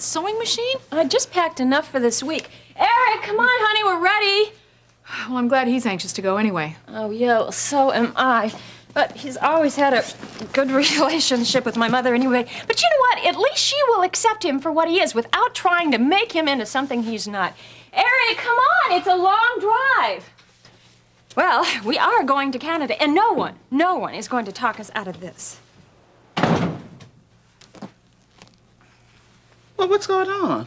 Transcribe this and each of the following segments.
old sewing machine? I just packed enough for this week. Eric, come on, honey, we're ready. Well, I'm glad he's anxious to go anyway. Oh, yeah, well, so am I. But he's always had a good relationship with my mother anyway. But you know what? At least she will accept him for what he is without trying to make him into something he's not. Eric, come on, it's a long drive. Well, we are going to Canada, and no one is going to talk us out of this. Well, what's going on?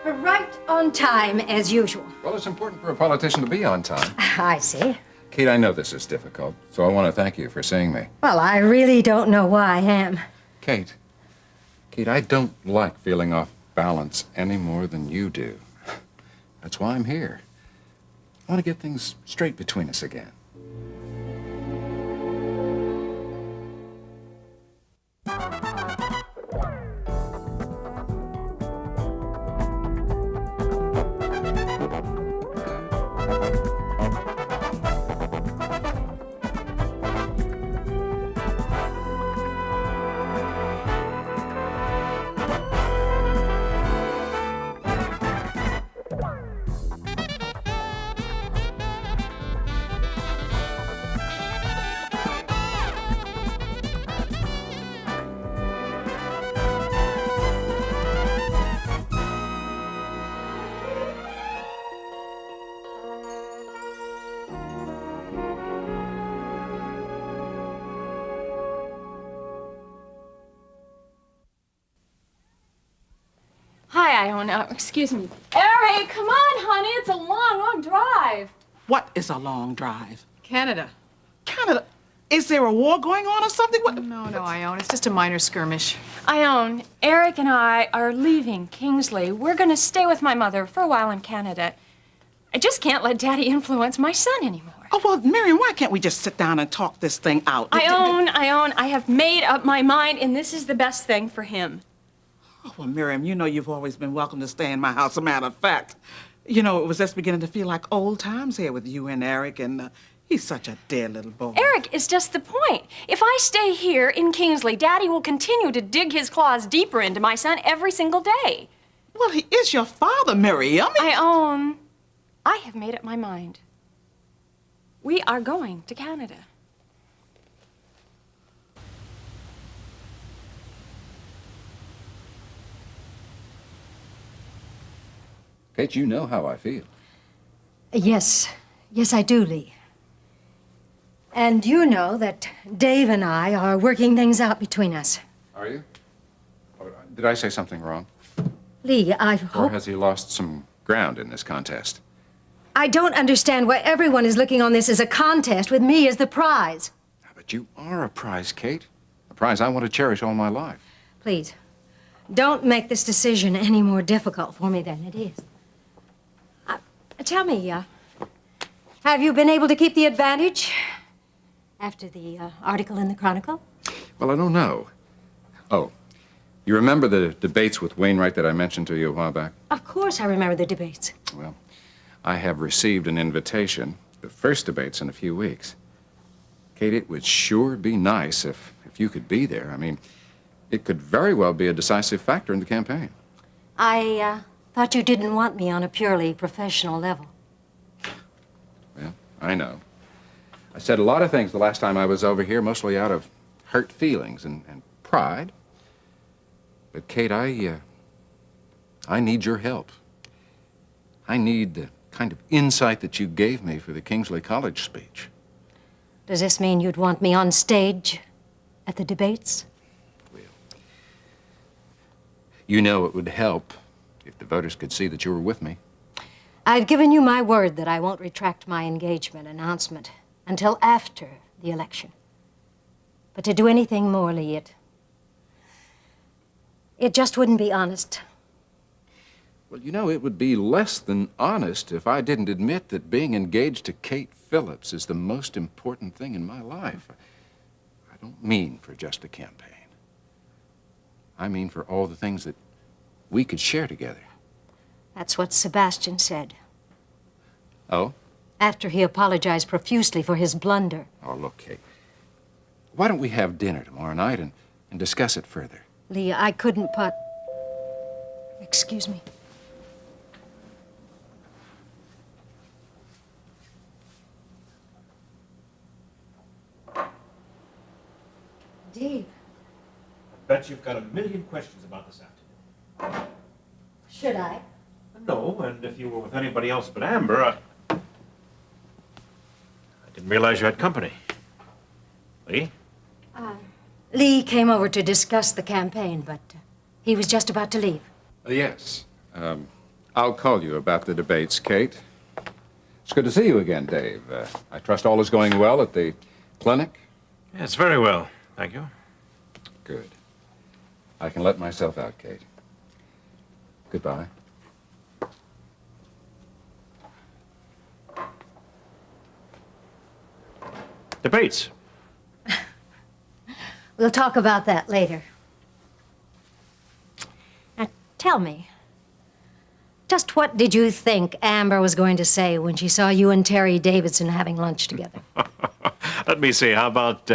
We're right on time, as usual. Well, it's important for a politician to be on time. I see. Kate, I know this is difficult, so I want to thank you for seeing me. Well, I really don't know why I am. Kate, I don't like feeling off balance any more than you do. That's why I'm here. I want to get things straight between us again. Hi, Iona. Excuse me. Eric, come on, honey. It's a long drive. What is a long drive? Canada. Canada? Is there a war going on or something? What? No, Ione. It's just a minor skirmish. Ione, Eric and I are leaving Kingsley. We're going to stay with my mother for a while in Canada. I just can't let Daddy influence my son anymore. Oh, well, Miriam, why can't we just sit down and talk this thing out? Ione, I have made up my mind, and this is the best thing for him. Oh, well, Miriam, you know you've always been welcome to stay in my house. As a matter of fact, you know, it was just beginning to feel like old times here with you and Eric, and he's such a dear little boy. Eric is just the point. If I stay here in Kingsley, Daddy will continue to dig his claws deeper into my son every single day. Well, he is your father, Miriam. Ione, I have made up my mind. We are going to Canada. Kate, you know how I feel. Yes, I do, Lee. And you know that Dave and I are working things out between us. Are you? Did I say something wrong? Lee, I Or hope... has he lost some ground in this contest? I don't understand why everyone is looking on this as a contest with me as the prize. But you are a prize, Kate. A prize I want to cherish all my life. Please, don't make this decision any more difficult for me than it is. Tell me, have you been able to keep the advantage after the article in the Chronicle? Well, I don't know. Oh, you remember the debates with Wainwright that I mentioned to you a while back? Of course I remember the debates. Well, I have received an invitation. The first debate's in a few weeks. Kate, it would sure be nice if you could be there. I mean, it could very well be a decisive factor in the campaign. I thought you didn't want me on a purely professional level. Well, I know. I said a lot of things the last time I was over here, mostly out of hurt feelings and pride. But, Kate, I need your help. I need the kind of insight that you gave me for the Kingsley College speech. Does this mean you'd want me on stage at the debates? Well, you know it would help if the voters could see that you were with me. I've given you my word that I won't retract my engagement announcement until after the election. But to do anything more, Lee, it just wouldn't be honest. Well, you know, it would be less than honest if I didn't admit that being engaged to Kate Phillips is the most important thing in my life. I don't mean for just a campaign. I mean for all the things that we could share together. That's what Sebastian said. Oh? After he apologized profusely for his blunder. Oh, look, Kate. Why don't we have dinner tomorrow night and discuss it further? Lee, I couldn't put... Excuse me. Dave, Bet you've got a million questions about this afternoon. should I? No, and if you were with anybody else but Amber, I didn't realize you had company. Lee? Lee came over to discuss the campaign, but he was just about to leave. Yes. I'll call you about the debates, Kate. It's good to see you again, Dave. I trust all is going well at the clinic? Yes, very well. Thank you. Good. I can let myself out, Kate. Goodbye. Debates. We'll talk about that later. Now, tell me, just what did you think Amber was going to say when she saw you and Terry Davidson having lunch together? Let me see. How about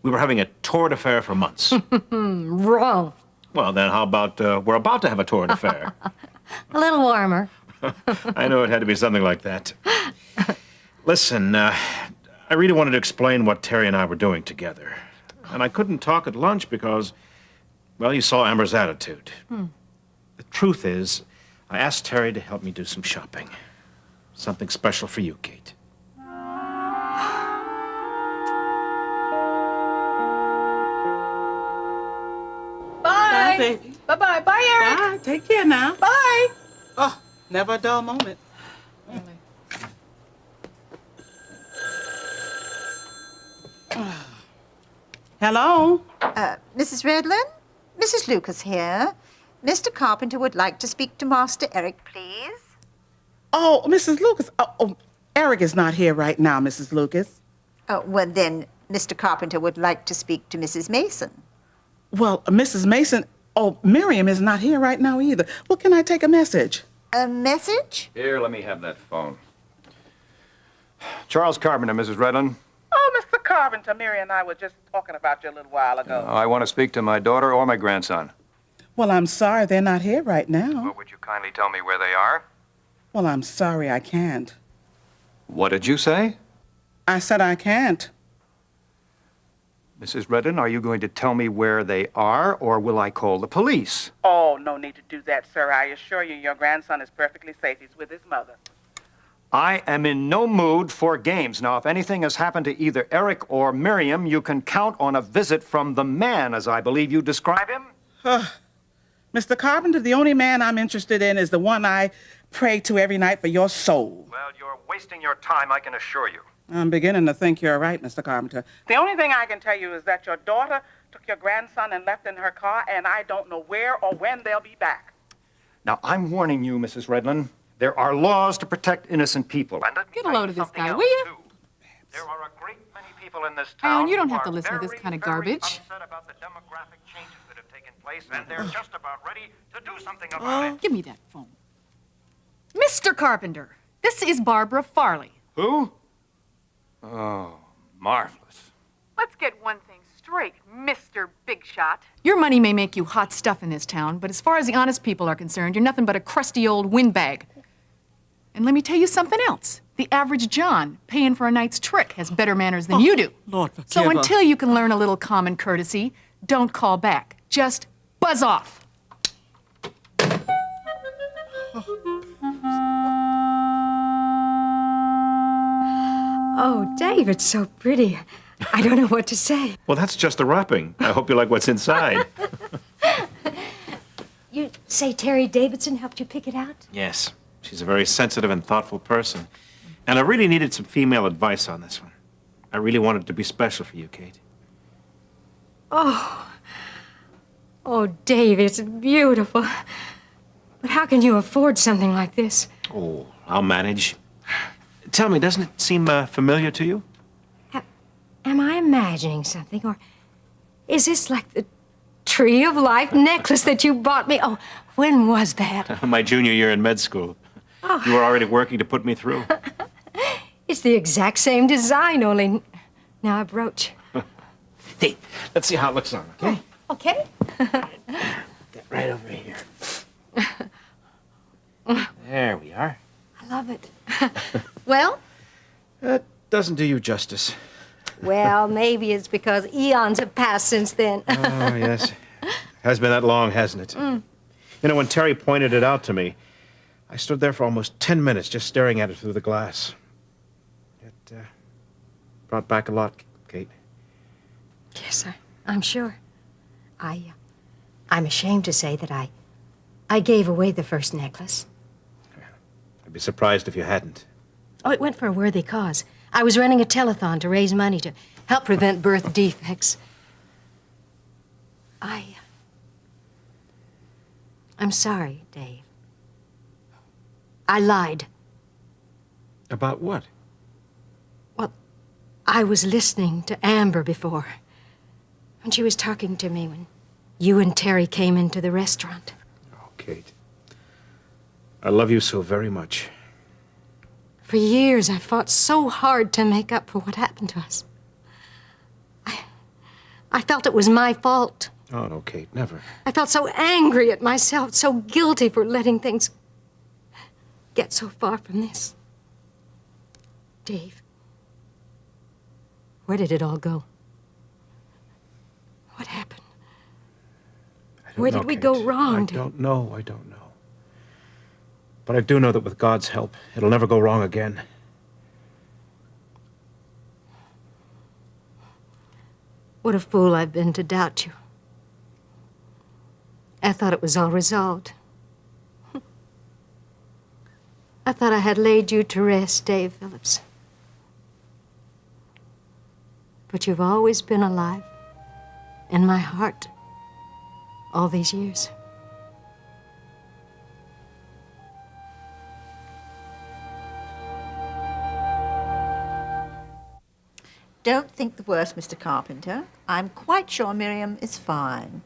we were having a torrid affair for months? Wrong. Well, then how about we're about to have a torrid affair? A little warmer. I know it had to be something like that. Listen, I really wanted to explain what Terry and I were doing together. And I couldn't talk at lunch because, well, you saw Amber's attitude. The truth is, I asked Terry to help me do some shopping. Something special for you, Kate. Bye, baby. Bye-bye. Bye, Eric. Bye. Take care now. Bye. Oh, never a dull moment. Hello? Mrs. Redland? Mrs. Lucas here. Mr. Carpenter would like to speak to Master Eric, please. Oh, Mrs. Lucas. Eric is not here right now, Mrs. Lucas. Well, then, Mr. Carpenter would like to speak to Mrs. Mason. Well, Mrs. Mason. Oh, Miriam is not here right now either. Well, can I take a message? A message? Here, let me have that phone. Charles Carpenter, Mrs. Redland. Oh, Mr. Carpenter, Miriam and I were just talking about you a little while ago. I want to speak to my daughter or my grandson. Well, I'm sorry they're not here right now. Well, would you kindly tell me where they are? Well, I'm sorry I can't. What did you say? I said I can't. Mrs. Redland, are you going to tell me where they are, or will I call the police? Oh, no need to do that, sir. I assure you your grandson is perfectly safe. He's with his mother. I am in no mood for games. Now, if anything has happened to either Eric or Miriam, you can count on a visit from the man, as I believe you describe him. Mr. Carpenter, the only man I'm interested in is the one I pray to every night for your soul. Well, you're wasting your time, I can assure you. I'm beginning to think you're right, Mr. Carpenter. The only thing I can tell you is that your daughter took your grandson and left in her car, and I don't know where or when they'll be back. Now, I'm warning you, Mrs. Redland. There are laws to protect innocent people. And let me Get a tell load you of this something guy, else, will you? too. There are a great many people in this Alan, town you don't who have to are listen to this very, kind of very garbage. upset about the demographic changes that have taken place, and they're just about ready to do something about it. Give me that phone. Mr. Carpenter, this is Barbara Farley. Who? Oh, marvelous. Let's get one thing straight, Mr. Big Shot. Your money may make you hot stuff in this town, but as far as the honest people are concerned, you're nothing but a crusty old windbag. And let me tell you something else. The average John, paying for a night's trick, has better manners than you do. Lord forgive So her. until you can learn a little common courtesy, don't call back. Just buzz off. Oh, Dave, it's so pretty. I don't know what to say. Well, that's just the wrapping. I hope you like what's inside. You say Terry Davidson helped you pick it out? Yes, she's a very sensitive and thoughtful person. And I really needed some female advice on this one. I really wanted it to be special for you, Kate. Oh, Dave, it's beautiful. But how can you afford something like this? Oh, I'll manage. Tell me, doesn't it seem familiar to you? Am I imagining something, or is this like the Tree of Life necklace that you bought me? Oh, when was that? My junior year in med school. You were already working to put me through. It's the exact same design, only now a brooch. Hey, let's see how it looks on, okay? Okay. Get right over here. There we are. I love it. Well? That doesn't do you justice. Well, maybe it's because eons have passed since then. Oh, yes. Has been that long, hasn't it? You know, when Terry pointed it out to me, I stood there for almost 10 minutes just staring at it through the glass. It brought back a lot, Kate. Yes, I'm sure. I'm ashamed to say that I gave away the first necklace. I'd be surprised if you hadn't. Oh, it went for a worthy cause. I was running a telethon to raise money to help prevent birth defects. I'm sorry, Dave. I lied. About what? Well, I was listening to Amber before, when she was talking to me when you and Terry came into the restaurant. Oh, Kate. I love you so very much. For years, I fought so hard to make up for what happened to us. I felt it was my fault. Oh, no, Kate, never. I felt so angry at myself, so guilty for letting things get so far from this. Dave, where did it all go? What happened? Where did we go wrong? I don't know. But I do know that with God's help, it'll never go wrong again. What a fool I've been to doubt you. I thought it was all resolved. I thought I had laid you to rest, Dave Phillips. But you've always been alive in my heart all these years. Don't think the worst, Mr. Carpenter. I'm quite sure Miriam is fine.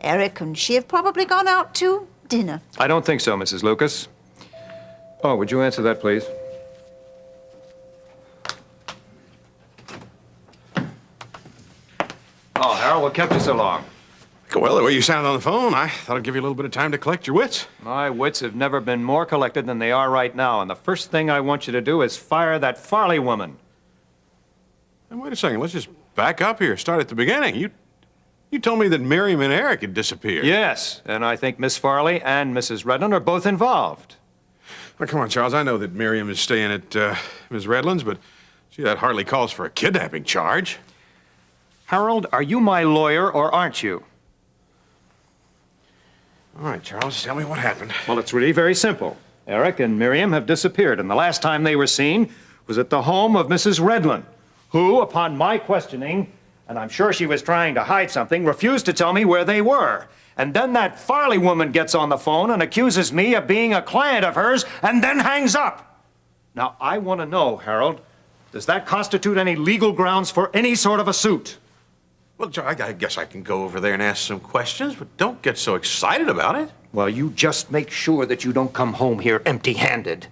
Eric and she have probably gone out to dinner. I don't think so, Mrs. Lucas. Oh, would you answer that, please? Oh, Harold, what kept you so long? Well, the way you sounded on the phone, I thought I'd give you a little bit of time to collect your wits. My wits have never been more collected than they are right now, and the first thing I want you to do is fire that Farley woman. And wait a second, let's just back up here. Start at the beginning. You told me that Miriam and Eric had disappeared. Yes, and I think Miss Farley and Mrs. Redland are both involved. Now, come on, Charles. I know that Miriam is staying at Miss Redland's, but gee, that hardly calls for a kidnapping charge. Harold, are you my lawyer or aren't you? All right, Charles, tell me what happened. Well, it's really very simple. Eric and Miriam have disappeared, and the last time they were seen was at the home of Mrs. Redland, who, upon my questioning, and I'm sure she was trying to hide something, refused to tell me where they were. And then that Farley woman gets on the phone and accuses me of being a client of hers and then hangs up. Now, I want to know, Harold, does that constitute any legal grounds for any sort of a suit? Well, Charles, I guess I can go over there and ask some questions, but don't get so excited about it. Well, you just make sure that you don't come home here empty-handed.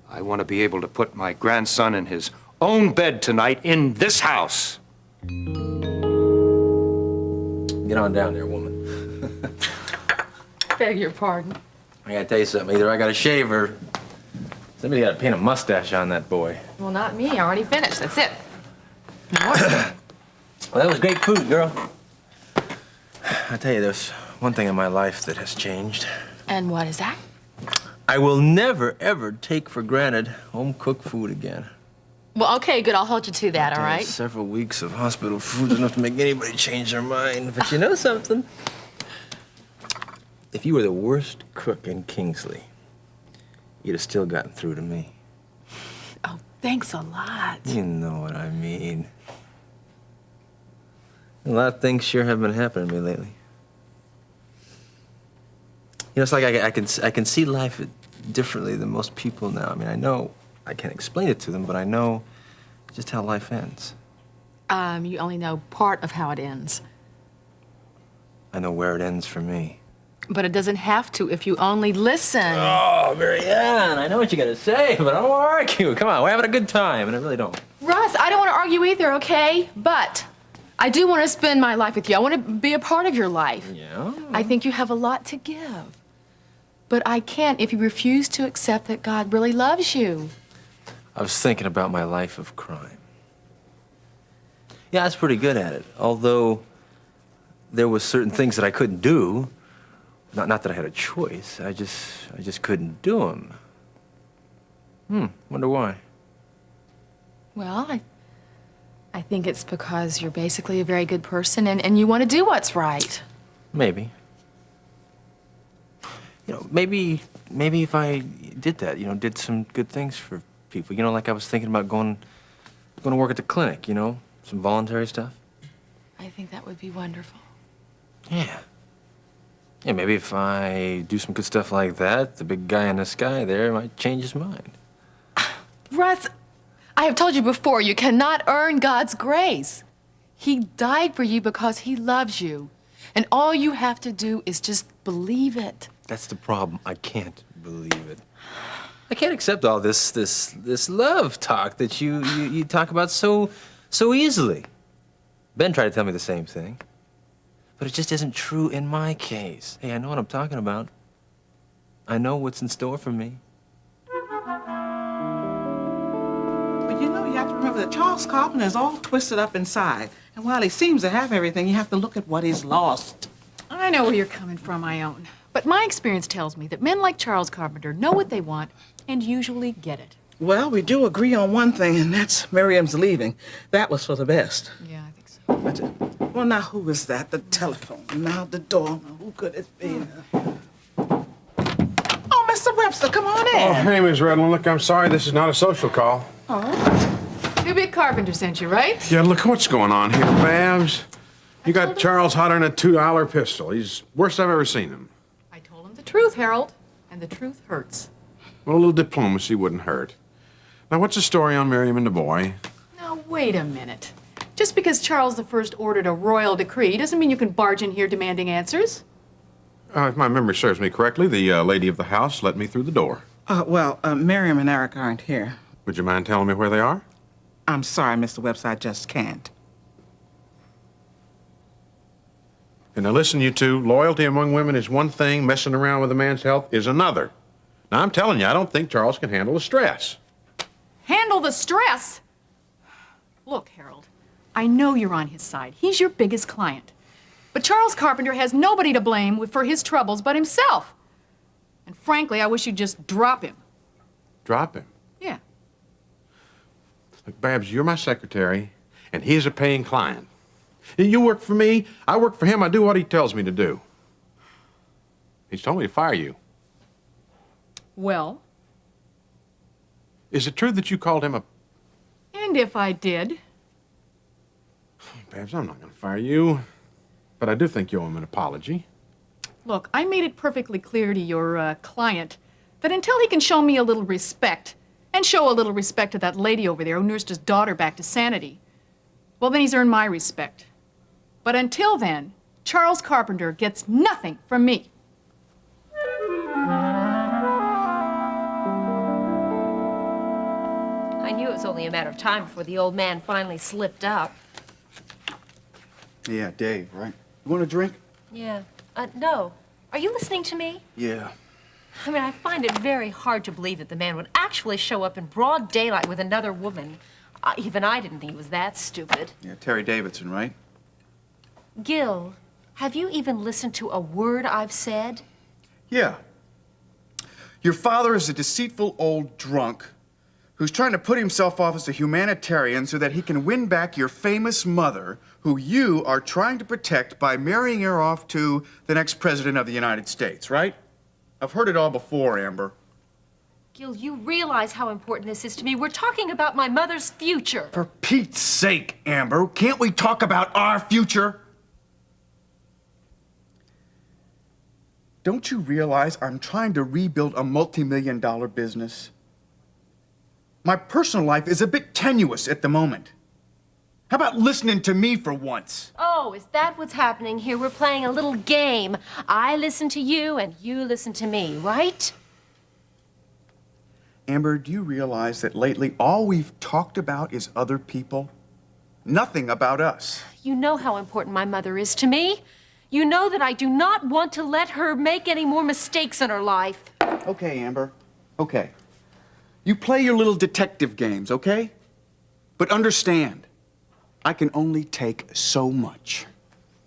I want to be able to put my grandson in his own bed tonight in this house. Get on down there, woman. Beg your pardon. I gotta tell you something. Either I gotta shave or somebody gotta paint a mustache on that boy. Well, not me. I already finished. That's it. Now what? Well, that was great food, girl. I tell you, there's one thing in my life that has changed. And what is that? I will never, ever take for granted home-cooked food again. Well, okay, good. I'll hold you to that, all right? Several weeks of hospital food is enough to make anybody change their mind. But you know something? If you were the worst cook in Kingsley, you'd have still gotten through to me. Oh, thanks a lot. You know what I mean. A lot of things sure have been happening to me lately. You know, it's like I can see life differently than most people now. I mean, I know I can't explain it to them, but I know just how life ends. You only know part of how it ends. I know where it ends for me. But it doesn't have to if you only listen. Oh, Marianne, I know what you gotta say, but I don't want to argue. Come on, we're having a good time, and I really don't. Russ, I don't want to argue either, okay? But I do want to spend my life with you. I want to be a part of your life. Yeah? I think you have a lot to give. But I can't if you refuse to accept that God really loves you. I was thinking about my life of crime. Yeah, I was pretty good at it, although there was certain things that I couldn't do. Not that I had a choice. I just couldn't do them. Wonder why. Well, I think it's because you're basically a very good person and you want to do what's right. Maybe. Maybe if I did that, did some good things for people. Like I was thinking about going to work at the clinic, some voluntary stuff. I think that would be wonderful. Yeah. Yeah, maybe if I do some good stuff like that, the big guy in the sky there might change his mind. Russ, I have told you before, you cannot earn God's grace. He died for you because he loves you. And all you have to do is just believe it. That's the problem. I can't believe it. I can't accept all this love talk that you talk about so easily. Ben tried to tell me the same thing. But it just isn't true in my case. Hey, I know what I'm talking about. I know what's in store for me. But you have to remember that Charles Carpenter is all twisted up inside. And while he seems to have everything, you have to look at what he's lost. I know where you're coming from, I own. But my experience tells me that men like Charles Carpenter know what they want and usually get it. Well, we do agree on one thing, and that's Miriam's leaving. That was for the best. Yeah, I think so. Well, now, who is that? The telephone. Now, the door. Who could it be? Oh, Mr. Webster, come on in. Oh, hey, Miss Redland. Look, I'm sorry. This is not a social call. Too big Carpenter sent you, right? Yeah, look what's going on here, Babs. You got Charles hotter than a $2 pistol. He's worst I've ever seen him. I told him the truth, Harold, and the truth hurts. Well, a little diplomacy wouldn't hurt. Now, what's the story on Miriam and the boy? Now, wait a minute. Just because Charles I ordered a royal decree doesn't mean you can barge in here demanding answers. If my memory serves me correctly, the lady of the house let me through the door. Miriam and Eric aren't here. Would you mind telling me where they are? I'm sorry, Mr. Webster, I just can't. And now listen, you two, loyalty among women is one thing, messing around with a man's health is another. Now, I'm telling you, I don't think Charles can handle the stress. Handle the stress? Look, Harold, I know you're on his side. He's your biggest client. But Charles Carpenter has nobody to blame for his troubles but himself. And frankly, I wish you'd just drop him. Drop him. Yeah. Look, Babs, you're my secretary, and he is a paying client. You work for me, I work for him, I do what he tells me to do. He's told me to fire you. Well? Is it true that you called him a... And if I did? Babs, I'm not going to fire you, but I do think you owe him an apology. Look, I made it perfectly clear to your client that until he can show me a little respect, and show a little respect to that lady over there who nursed his daughter back to sanity, well, then he's earned my respect. But until then, Charles Carpenter gets nothing from me. I knew it was only a matter of time before the old man finally slipped up. Yeah, Dave, right? You want a drink? Yeah. No. Are you listening to me? Yeah. I mean, I find it very hard to believe that the man would actually show up in broad daylight with another woman. Even I didn't think he was that stupid. Yeah, Terry Davidson, right? Gil, have you even listened to a word I've said? Yeah. Your father is a deceitful old drunk who's trying to put himself off as a humanitarian so that he can win back your famous mother, who you are trying to protect by marrying her off to the next president of the United States, right? I've heard it all before, Amber. Gil, you realize how important this is to me. We're talking about my mother's future. For Pete's sake, Amber, can't we talk about our future? Don't you realize I'm trying to rebuild a multi-million-dollar business? My personal life is a bit tenuous at the moment. How about listening to me for once? Oh, is that what's happening here? We're playing a little game. I listen to you and you listen to me, right? Amber, do you realize that lately all we've talked about is other people? nothing about us. You know how important my mother is to me. You know that I do not want to let her make any more mistakes in her life. Okay, Amber. Okay. You play your little detective games, okay? But understand, I can only take so much.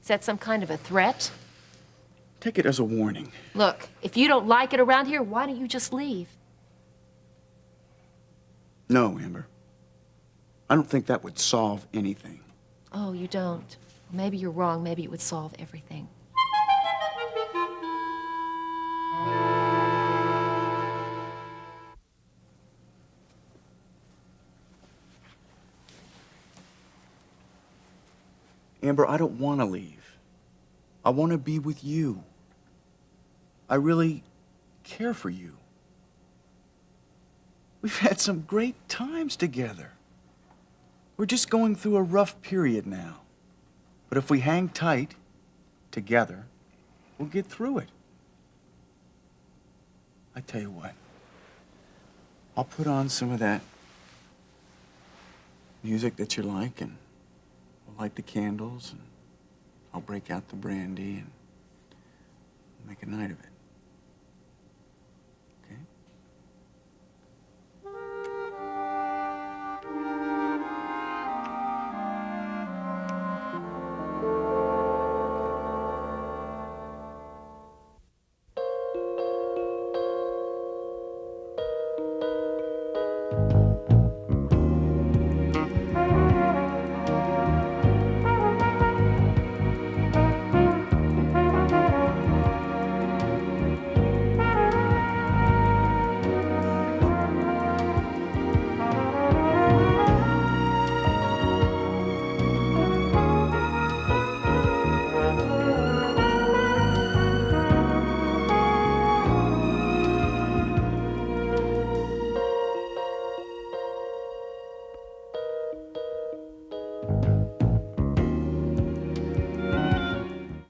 Is that some kind of a threat? Take it as a warning. Look, if you don't like it around here, why don't you just leave? No, Amber. I don't think that would solve anything. Oh, you don't. Maybe you're wrong. Maybe it would solve everything. Amber, I don't want to leave. I want to be with you. I really care for you. We've had some great times together. We're just going through a rough period now. But if we hang tight together, we'll get through it. I tell you what, I'll put on some of that music that you like, and we'll light the candles, and I'll break out the brandy and make a night of it.